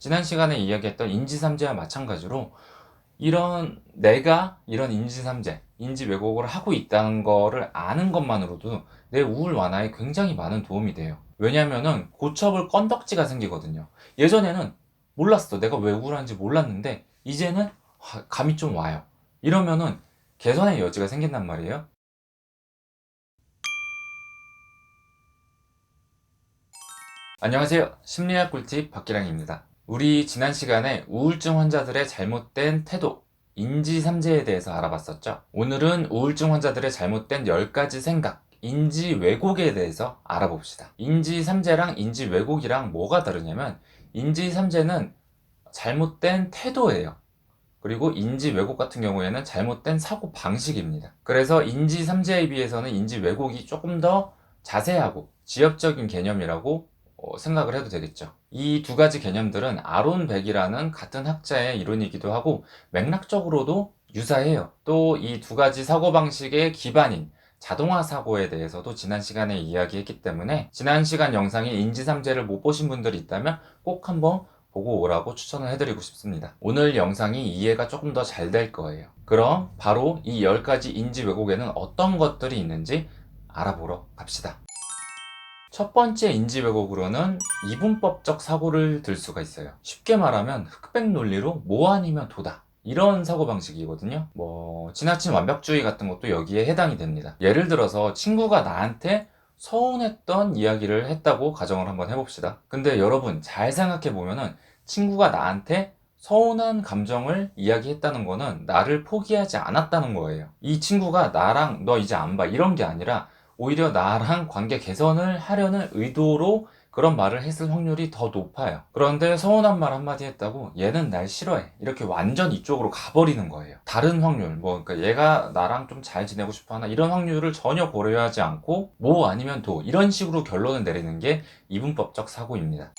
지난 시간에 이야기했던 인지삼재와 마찬가지로 내가 이런 인지삼재, 인지 왜곡을 하고 있다는 거를 아는 것만으로도 내 우울 완화에 굉장히 많은 도움이 돼요. 왜냐면은 고쳐볼 건덕지가 생기거든요. 예전에는 몰랐어. 내가 왜 우울한지 몰랐는데 이제는 감이 좀 와요. 이러면은 개선의 여지가 생긴단 말이에요. 안녕하세요. 심리학 꿀팁 박기량입니다. 우리 지난 시간에 우울증 환자들의 잘못된 태도, 인지삼재에 대해서 알아봤었죠. 오늘은 우울증 환자들의 잘못된 10가지 생각, 인지 왜곡에 대해서 알아봅시다. 인지삼재랑 인지 왜곡이랑 뭐가 다르냐면 인지삼재는 잘못된 태도예요. 그리고 인지 왜곡 같은 경우에는 잘못된 사고 방식입니다. 그래서 인지 삼재에 비해서는 인지 왜곡이 조금 더 자세하고 지엽적인 개념이라고 생각을 해도 되겠죠. 이 두 가지 개념들은 아론 백이라는 같은 학자의 이론이기도 하고 맥락적으로도 유사해요. 또 이 두 가지 사고방식의 기반인 자동화 사고에 대해서도 지난 시간에 이야기했기 때문에 지난 시간 영상에 인지삼재를 못 보신 분들이 있다면 꼭 한번 보고 오라고 추천을 해드리고 싶습니다. 오늘 영상이 이해가 조금 더 잘 될 거예요. 그럼 바로 이 10가지 인지 왜곡에는 어떤 것들이 있는지 알아보러 갑시다. 첫 번째 인지 왜곡으로는 이분법적 사고를 들 수가 있어요. 쉽게 말하면 흑백 논리로 뭐 아니면 도다. 이런 사고방식이거든요. 지나친 완벽주의 같은 것도 여기에 해당이 됩니다. 예를 들어서 친구가 나한테 서운했던 이야기를 했다고 가정을 한번 해봅시다. 근데 여러분 잘 생각해보면은 친구가 나한테 서운한 감정을 이야기했다는 거는 나를 포기하지 않았다는 거예요. 이 친구가 나랑 너 이제 안 봐 이런 게 아니라 오히려 나랑 관계 개선을 하려는 의도로 그런 말을 했을 확률이 더 높아요. 그런데 서운한 말 한마디 했다고 얘는 날 싫어해 이렇게 완전 이쪽으로 가버리는 거예요. 다른 확률 그러니까 얘가 나랑 좀 잘 지내고 싶어 하나 이런 확률을 전혀 고려하지 않고 뭐 아니면 도 이런 식으로 결론을 내리는 게 이분법적 사고입니다.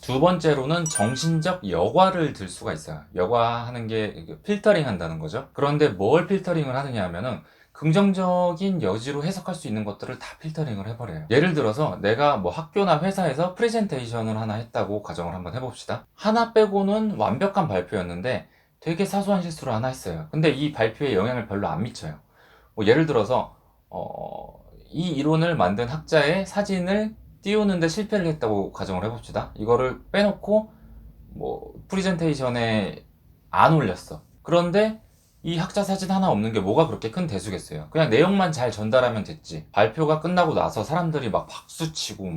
두 번째로는 정신적 여과를 들 수가 있어요. 여과하는 게 필터링 한다는 거죠. 그런데 뭘 필터링을 하느냐 하면은 긍정적인 여지로 해석할 수 있는 것들을 다 필터링을 해버려요. 예를 들어서 내가 학교나 회사에서 프레젠테이션을 하나 했다고 가정을 한번 해봅시다. 하나 빼고는 완벽한 발표였는데 되게 사소한 실수를 하나 했어요. 근데 이 발표에 영향을 별로 안 미쳐요. 예를 들어서 이 이론을 만든 학자의 사진을 띄우는데 실패를 했다고 가정을 해봅시다. 이거를 빼놓고 프리젠테이션에 안 올렸어. 그런데 이 학자 사진 하나 없는 게 뭐가 그렇게 큰 대수겠어요. 그냥 내용만 잘 전달하면 됐지. 발표가 끝나고 나서 사람들이 막 박수치고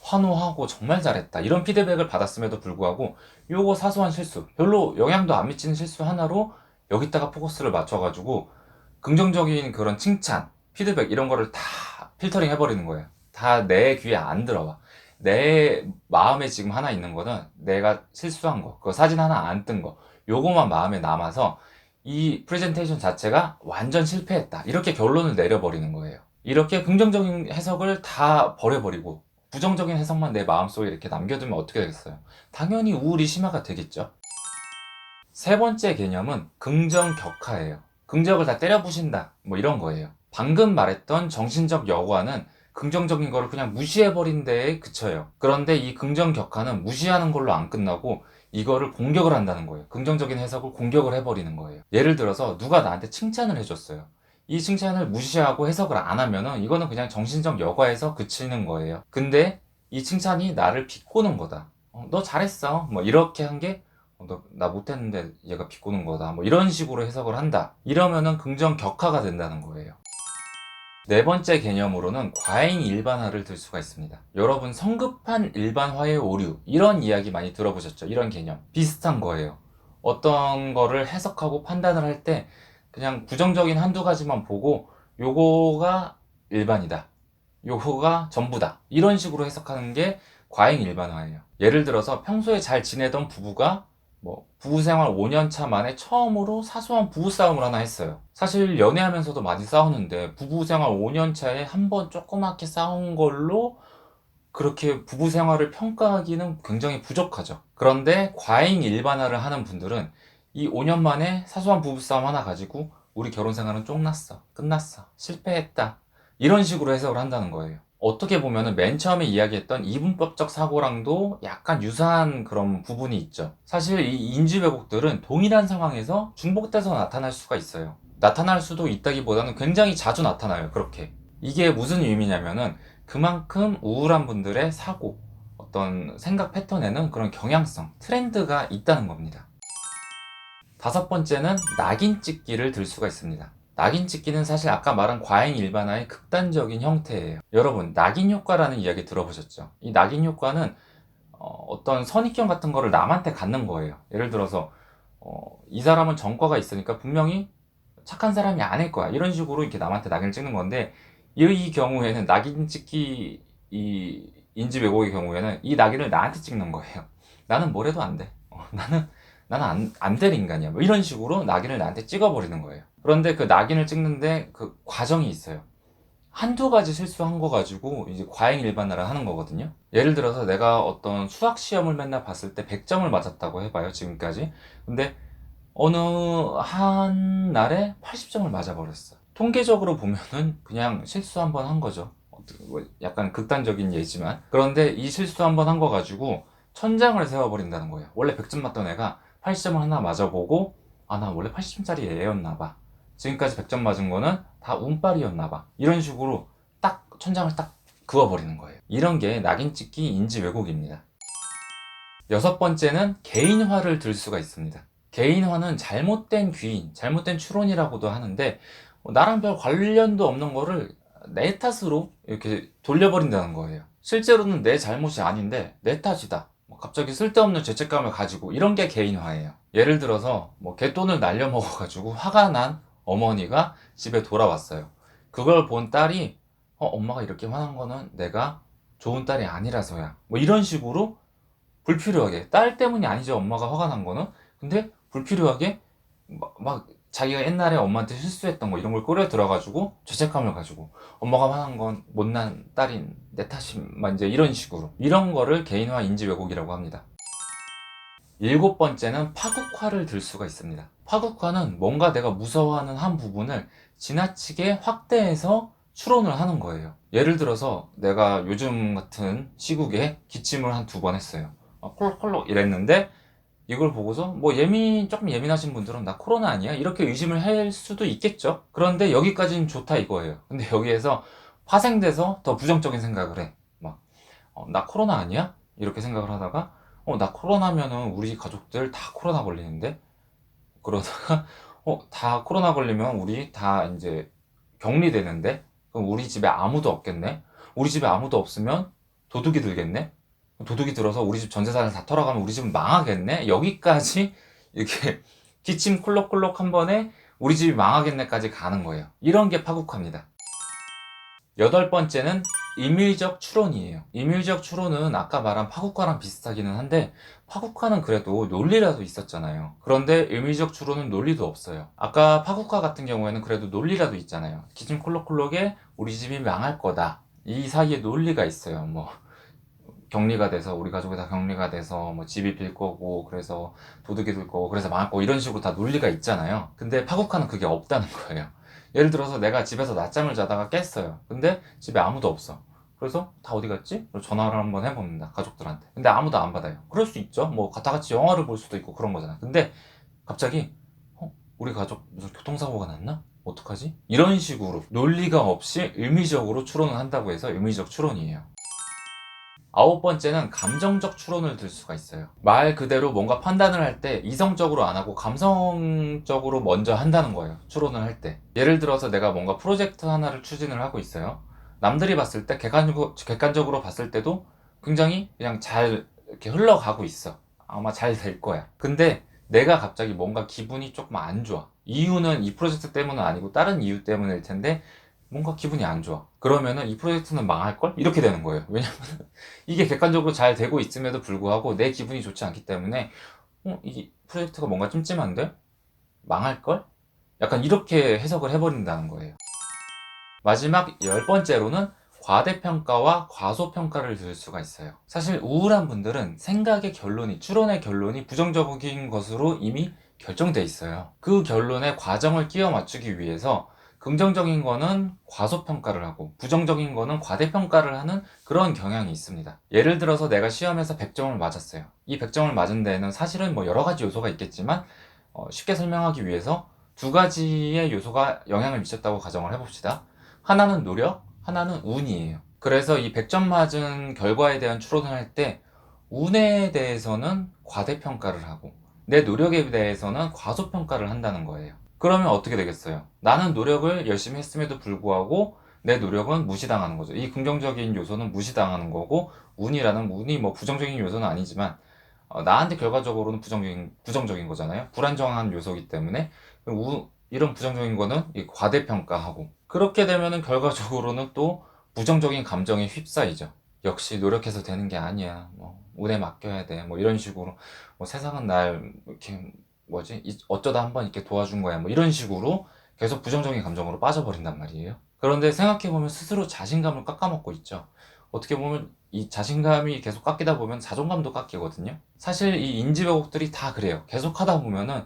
환호하고 정말 잘했다 이런 피드백을 받았음에도 불구하고 요거 사소한 실수, 별로 영향도 안 미치는 실수 하나로 여기다가 포커스를 맞춰가지고 긍정적인 그런 칭찬, 피드백 이런 거를 다 필터링 해버리는 거예요. 다 내 귀에 안 들어와. 내 마음에 지금 하나 있는 거는 내가 실수한 거, 그 사진 하나 안 뜬 거, 요거만 마음에 남아서 이 프레젠테이션 자체가 완전 실패했다. 이렇게 결론을 내려버리는 거예요. 이렇게 긍정적인 해석을 다 버려버리고 부정적인 해석만 내 마음속에 이렇게 남겨두면 어떻게 되겠어요? 당연히 우울이 심화가 되겠죠. 세 번째 개념은 긍정 격하예요. 긍정을 다 때려 부신다. 이런 거예요. 방금 말했던 정신적 여과는 긍정적인 거를 그냥 무시해버린 데에 그쳐요. 그런데 이 긍정 격하는 무시하는 걸로 안 끝나고 이거를 공격을 한다는 거예요. 긍정적인 해석을 공격을 해버리는 거예요. 예를 들어서 누가 나한테 칭찬을 해줬어요. 이 칭찬을 무시하고 해석을 안 하면은 이거는 그냥 정신적 여과에서 그치는 거예요. 근데 이 칭찬이 나를 비꼬는 거다. 너 잘했어. 이렇게 한게 나 못했는데 얘가 비꼬는 거다. 이런 식으로 해석을 한다. 이러면은 긍정 격하가 된다는 거예요. 네 번째 개념으로는 과잉 일반화를 들 수가 있습니다. 여러분 성급한 일반화의 오류 이런 이야기 많이 들어보셨죠? 이런 개념 비슷한 거예요. 어떤 거를 해석하고 판단을 할 때 그냥 부정적인 한두 가지만 보고 요거가 일반이다. 요거가 전부다. 이런 식으로 해석하는 게 과잉 일반화예요. 예를 들어서 평소에 잘 지내던 부부가 부부 생활 5년 차 만에 처음으로 사소한 부부 싸움을 하나 했어요. 사실 연애하면서도 많이 싸우는데 부부 생활 5년 차에 한 번 조그맣게 싸운 걸로 그렇게 부부 생활을 평가하기는 굉장히 부족하죠. 그런데 과잉 일반화를 하는 분들은 이 5년 만에 사소한 부부싸움 하나 가지고 우리 결혼 생활은 쫑났어, 끝났어, 실패했다 이런 식으로 해석을 한다는 거예요. 어떻게 보면은 맨 처음에 이야기했던 이분법적 사고랑도 약간 유사한 그런 부분이 있죠. 사실 이 인지 왜곡들은 동일한 상황에서 중복돼서 나타날 수가 있어요. 나타날 수도 있다기보다는 굉장히 자주 나타나요. 그렇게. 이게 무슨 의미냐면은 그만큼 우울한 분들의 사고, 어떤 생각 패턴에는 그런 경향성, 트렌드가 있다는 겁니다. 다섯 번째는 낙인 찍기를 들 수가 있습니다. 낙인 찍기는 사실 아까 말한 과잉 일반화의 극단적인 형태예요. 여러분, 낙인 효과라는 이야기 들어보셨죠? 이 낙인 효과는 어떤 선입견 같은 거를 남한테 갖는 거예요. 예를 들어서 이 사람은 전과가 있으니까 분명히 착한 사람이 아닐 거야. 이런 식으로 이렇게 남한테 낙인을 찍는 건데, 이 경우에는 낙인 찍기, 이 인지 왜곡의 경우에는 이 낙인을 나한테 찍는 거예요. 나는 뭘 해도 안 돼. 나는 안 될 인간이야. 뭐 이런 식으로 낙인을 나한테 찍어버리는 거예요. 그런데 그 낙인을 찍는데 그 과정이 있어요. 한두 가지 실수한 거 가지고 이제 과잉 일반화를 하는 거거든요. 예를 들어서 내가 어떤 수학 시험을 맨날 봤을 때 100점을 맞았다고 해봐요, 지금까지. 근데 어느 한 날에 80점을 맞아버렸어. 통계적으로 보면은 그냥 실수 한 번 한 거죠. 약간 극단적인 예지만. 그런데 이 실수 한 번 한 거 가지고 천장을 세워버린다는 거예요. 원래 100점 맞던 애가 80점을 하나 맞아보고, 아, 나 원래 80점짜리 애였나 봐. 지금까지 100점 맞은 거는 다 운빨이었나 봐. 이런 식으로 딱 천장을 딱 그어버리는 거예요. 이런 게 낙인 찍기 인지 왜곡입니다. 여섯 번째는 개인화를 들 수가 있습니다. 개인화는 잘못된 귀인, 잘못된 추론이라고도 하는데, 나랑 별 관련도 없는 거를 내 탓으로 이렇게 돌려버린다는 거예요. 실제로는 내 잘못이 아닌데 내 탓이다. 갑자기 쓸데없는 죄책감을 가지고, 이런 게 개인화예요. 예를 들어서 개돈을 날려먹어가지고 화가 난 어머니가 집에 돌아왔어요. 그걸 본 딸이 엄마가 이렇게 화난 거는 내가 좋은 딸이 아니라서야, 뭐 이런 식으로 불필요하게, 딸 때문이 아니죠, 엄마가 화가 난 거는. 근데 불필요하게 막 자기가 옛날에 엄마한테 실수했던 거 이런 걸 끌어 들어가지고 죄책감을 가지고, 엄마가 화난 건 못난 딸인 내 탓이만, 이제 이런 식으로, 이런 거를 개인화 인지 왜곡이라고 합니다. 일곱 번째는 파국화를 들 수가 있습니다. 파국화는 뭔가 내가 무서워하는 한 부분을 지나치게 확대해서 추론을 하는 거예요. 예를 들어서 내가 요즘 같은 시국에 기침을 한 2번 했어요. 콜록콜록 이랬는데, 이걸 보고서 조금 예민하신 분들은 나 코로나 아니야? 이렇게 의심을 할 수도 있겠죠? 그런데 여기까지는 좋다 이거예요. 근데 여기에서 파생돼서 더 부정적인 생각을 해. 나 코로나 아니야? 이렇게 생각을 하다가, 나 코로나면은 우리 가족들 다 코로나 걸리는데? 그러다가, 다 코로나 걸리면 우리 다 이제 격리되는데? 그럼 우리 집에 아무도 없겠네? 우리 집에 아무도 없으면 도둑이 들겠네? 도둑이 들어서 우리 집 전 재산을 다 털어가면 우리 집은 망하겠네? 여기까지 이렇게 기침 콜록콜록 한 번에 우리 집이 망하겠네까지 가는 거예요. 이런 게 파국화입니다. 여덟 번째는 임의적 추론이에요. 임의적 추론은 아까 말한 파국화랑 비슷하기는 한데, 파국화는 그래도 논리라도 있었잖아요. 그런데 임의적 추론은 논리도 없어요. 아까 파국화 같은 경우에는 그래도 논리라도 있잖아요. 기침 콜록콜록에 우리 집이 망할 거다, 이 사이에 논리가 있어요. 격리가 돼서, 우리 가족이 다 격리가 돼서 집이 빌 거고, 그래서 도둑이 들 거고, 그래서 망할 거고, 이런 식으로 다 논리가 있잖아요. 근데 파국화는 그게 없다는 거예요. 예를 들어서 내가 집에서 낮잠을 자다가 깼어요. 근데 집에 아무도 없어. 그래서 다 어디 갔지? 전화를 한번 해봅니다, 가족들한테. 근데 아무도 안 받아요. 그럴 수 있죠. 다 같이 영화를 볼 수도 있고 그런 거잖아. 근데 갑자기 우리 가족 무슨 교통사고가 났나? 어떡하지? 이런 식으로 논리가 없이 의미적으로 추론을 한다고 해서 의미적 추론이에요. 아홉 번째는 감정적 추론을 들 수가 있어요. 말 그대로 뭔가 판단을 할 때 이성적으로 안 하고 감성적으로 먼저 한다는 거예요, 추론을 할 때. 예를 들어서 내가 뭔가 프로젝트 하나를 추진을 하고 있어요. 남들이 봤을 때 객관적으로 봤을 때도 굉장히 그냥 잘 이렇게 흘러가고 있어. 아마 잘 될 거야. 근데 내가 갑자기 뭔가 기분이 조금 안 좋아. 이유는 이 프로젝트 때문은 아니고 다른 이유 때문일 텐데 뭔가 기분이 안 좋아. 그러면은 이 프로젝트는 망할걸? 이렇게 되는 거예요. 왜냐면 이게 객관적으로 잘 되고 있음에도 불구하고 내 기분이 좋지 않기 때문에, 이 프로젝트가 뭔가 찜찜한데? 망할걸? 약간 이렇게 해석을 해버린다는 거예요. 마지막 10번째로는 과대평가와 과소평가를 들 수가 있어요. 사실 우울한 분들은 생각의 결론이, 추론의 결론이 부정적인 것으로 이미 결정돼 있어요. 그 결론에 과정을 끼워 맞추기 위해서 긍정적인 거는 과소평가를 하고 부정적인 거는 과대평가를 하는 그런 경향이 있습니다. 예를 들어서 내가 시험에서 100점을 맞았어요. 이 100점을 맞은 데에는 사실은 뭐 여러 가지 요소가 있겠지만 쉽게 설명하기 위해서 두 가지의 요소가 영향을 미쳤다고 가정을 해봅시다. 하나는 노력, 하나는 운이에요. 그래서 이 100점 맞은 결과에 대한 추론을 할 때 운에 대해서는 과대평가를 하고 내 노력에 대해서는 과소평가를 한다는 거예요. 그러면 어떻게 되겠어요? 나는 노력을 열심히 했음에도 불구하고 내 노력은 무시당하는 거죠. 이 긍정적인 요소는 무시당하는 거고 운이 뭐 부정적인 요소는 아니지만 나한테 결과적으로는 부정적인 거잖아요. 불안정한 요소이기 때문에 이런 부정적인 거는 과대평가하고 그렇게 되면은 결과적으로는 또 부정적인 감정에 휩싸이죠. 역시 노력해서 되는 게 아니야. 뭐 운에 맡겨야 돼. 뭐 이런 식으로 세상은 날 이렇게 어쩌다 한번 이렇게 도와준 거야. 뭐 이런 식으로 계속 부정적인 감정으로 빠져버린단 말이에요. 그런데 생각해보면 스스로 자신감을 깎아먹고 있죠. 어떻게 보면 이 자신감이 계속 깎이다 보면 자존감도 깎이거든요. 사실 이 인지 왜곡들이 다 그래요. 계속 하다 보면은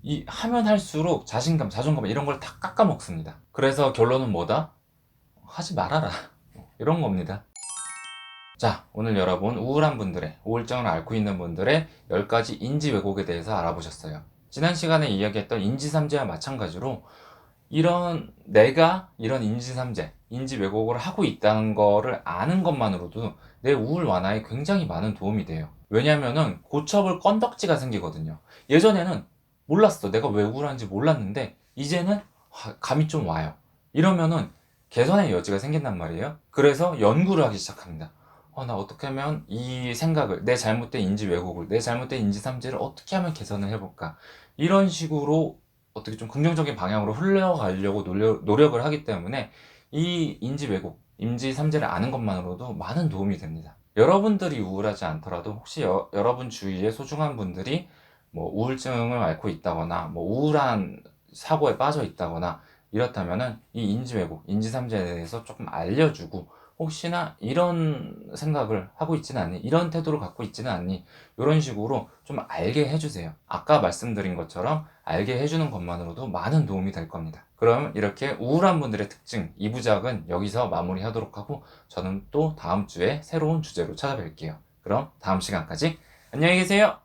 이 하면 할수록 자신감, 자존감 이런 걸 다 깎아먹습니다. 그래서 결론은 뭐다? 하지 말아라. 이런 겁니다. 자, 오늘 여러분 우울한 분들의, 우울증을 앓고 있는 분들의 10가지 인지 왜곡에 대해서 알아보셨어요. 지난 시간에 이야기했던 인지삼재와 마찬가지로 내가 이런 인지삼재, 인지 왜곡을 하고 있다는 거를 아는 것만으로도 내 우울 완화에 굉장히 많은 도움이 돼요. 왜냐면은 고쳐볼 건덕지가 생기거든요. 예전에는 몰랐어. 내가 왜 우울한지 몰랐는데 이제는 감이 좀 와요. 이러면은 개선의 여지가 생긴단 말이에요. 그래서 연구를 하기 시작합니다. 나 어떻게 하면 이 생각을, 내 잘못된 인지 왜곡을, 내 잘못된 인지 삼재를 어떻게 하면 개선을 해볼까? 이런 식으로 어떻게 좀 긍정적인 방향으로 흘러가려고 노력을 하기 때문에 이 인지 왜곡, 인지 삼재를 아는 것만으로도 많은 도움이 됩니다. 여러분들이 우울하지 않더라도 혹시 여러분 주위에 소중한 분들이 뭐 우울증을 앓고 있다거나 뭐 우울한 사고에 빠져 있다거나 이렇다면은 이 인지 왜곡, 인지 삼재에 대해서 조금 알려주고 혹시나 이런 생각을 하고 있지는 않니? 이런 태도를 갖고 있지는 않니? 이런 식으로 좀 알게 해주세요. 아까 말씀드린 것처럼 알게 해주는 것만으로도 많은 도움이 될 겁니다. 그럼 이렇게 우울한 분들의 특징 2부작은 여기서 마무리하도록 하고 저는 또 다음 주에 새로운 주제로 찾아뵐게요. 그럼 다음 시간까지 안녕히 계세요.